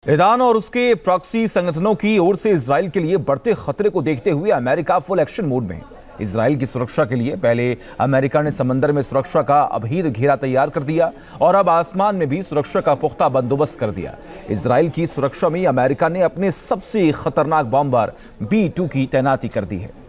Iran और उसके proxy संगठनों की ओर से इजराइल के लिए बढ़ते खतरे को देखते हुए अमेरिका फुल एक्शन मोड में है। इजराइल की सुरक्षा के लिए पहले अमेरिका ने समंदर में सुरक्षा का अभीर घेरा तैयार कर दिया और अब आसमान में भी सुरक्षा का पुख्ता बंदोबस्त कर दिया। इजराइल की सुरक्षा में अमेरिका ने अपने सबसे खतरनाक बॉम्बर B-2 की तैनाती कर दी है।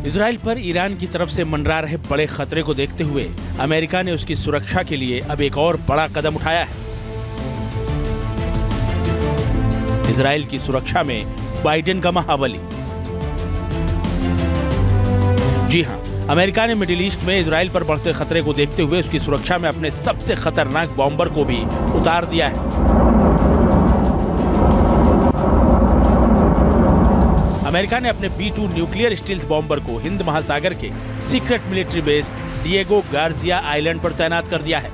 इजराइल पर ईरान की तरफ से मंडरा रहे बड़े खतरे को देखते हुए अमेरिका ने उसकी सुरक्षा के लिए अब एक और बड़ा कदम उठाया है। इजराइल की सुरक्षा में बाइडेन का महाबली। जी हां, अमेरिका ने मिडिल ईस्ट में इजराइल पर बढ़ते खतरे को देखते हुए उसकी सुरक्षा में अपने सबसे खतरनाक बॉम्बर को भी उतार दिया है। अमेरिका ने अपने B-2 न्यूक्लियर स्टील्थ बॉम्बर को हिंद महासागर के secret military base Diego Garcia island पर तैनात कर दिया है।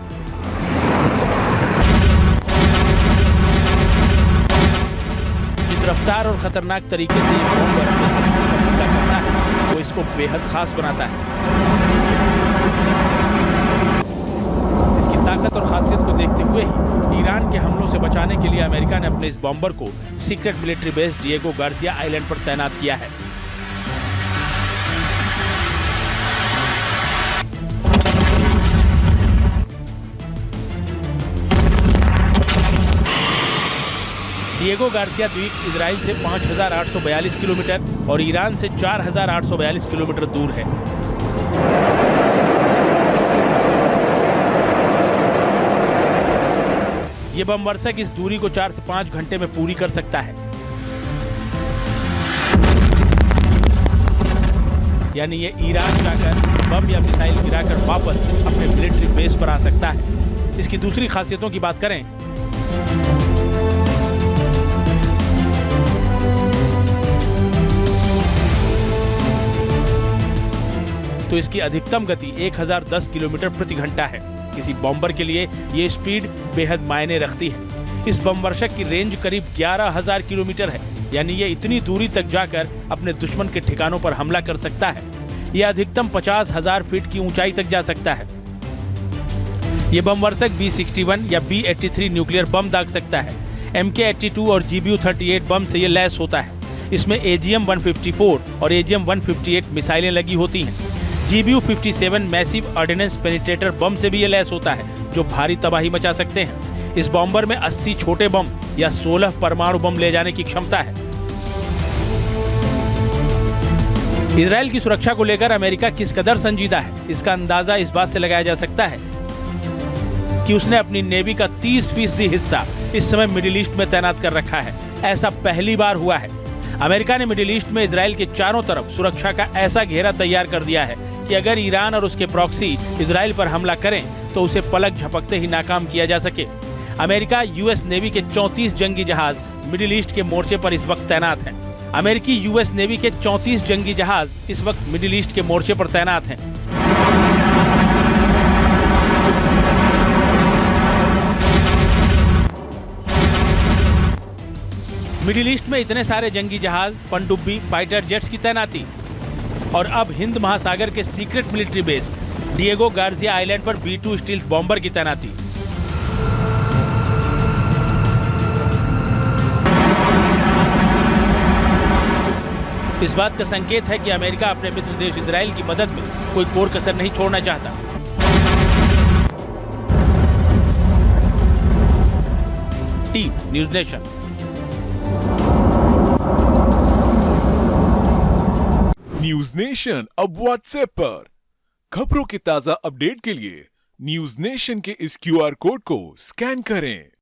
जिस रफ्तार और खतरनाक तरीके से ये बॉम्बर अपने दुश्मन पर हमला करता है, वो इसको बेहद खास बनाता है। इसकी ताकत और खासियत को देखते हुए ही ईरान के हमलों से बचाने के लिए अमेरिका ने अपने इस बॉम्बर को secret military base Diego Garcia island पर तैनात किया है। डिएगो गार्सिया द्वीप इजराइल से 5,842 किलोमीटर और ईरान से 4,842 किलोमीटर दूर है। ये बमवर्षक इस दूरी को 4 से 5 घंटे में पूरी कर सकता है। यानी ये ईरान जाकर बम या मिसाइल गिराकर वापस अपने मिलिट्री बेस पर आ सकता है। इसकी दूसरी खासियतों की बात करें तो इसकी अधिकतम गति 1010 किलोमीटर प्रति घंटा है। किसी बॉम्बर के लिए ये स्पीड बेहद मायने रखती है। इस बमवर्षक की रेंज करीब 11,000 किलोमीटर है, यानी ये इतनी दूरी तक जाकर अपने दुश्मन के ठिकानों पर हमला कर सकता है। यह अधिकतम 50,000 फीट की ऊंचाई तक जा सकता है। ये बमवर्षक B-61 या B-83 न्यूक्लियर बम दाग सकता है। MK-82 और GBU-38 बम से ये लैस होता है। इसमें AGM-154 और AGM-158 मिसाइलें लगी होती हैं। GBU-57 मैसिव ऑर्डिनेंस पेनिट्रेटर बम से भी ये लैस होता है, जो भारी तबाही मचा सकते हैं। इस बॉम्बर में 80 छोटे बम या 16 परमाणु बम ले जाने की क्षमता है। इजराइल की सुरक्षा को लेकर अमेरिका किस कदर संजीदा है, इसका अंदाजा इस बात से लगाया जा सकता है कि उसने अपनी नेवी का 30% हिस्सा इस समय मिडिल ईस्ट में तैनात कर रखा है। ऐसा पहली बार हुआ है। अमेरिका ने मिडिल ईस्ट में इजराइल के चारों तरफ सुरक्षा का ऐसा घेरा तैयार कर दिया है कि अगर ईरान और उसके प्रॉक्सी इजराइल पर हमला करें तो उसे पलक झपकते ही नाकाम किया जा सके। अमेरिका US नेवी के 34 जंगी जहाज मिडिल ईस्ट के मोर्चे पर इस वक्त तैनात हैं। अमेरिकी US नेवी के 34 जंगी जहाज इस वक्त मिडिल ईस्ट के मोर्चे पर तैनात हैं। मिडिल ईस्ट में इतने सारे जंगी जहाज, पनडुब्बी, फाइटर जेट्स की तैनाती और अब हिंद महासागर के secret military base Diego Garcia island पर B-2 स्टील्थ बॉम्बर की तैनाती। इस बात का संकेत है कि अमेरिका अपने मित्र देश इजराइल की मदद में कोई कोर कसर नहीं छोड़ना चाहता। Team news nation. News nation अब व्हाट्सएप पर खबरों के ताजा अपडेट के लिए न्यूज नेशन के इस QR कोड को स्कैन करें।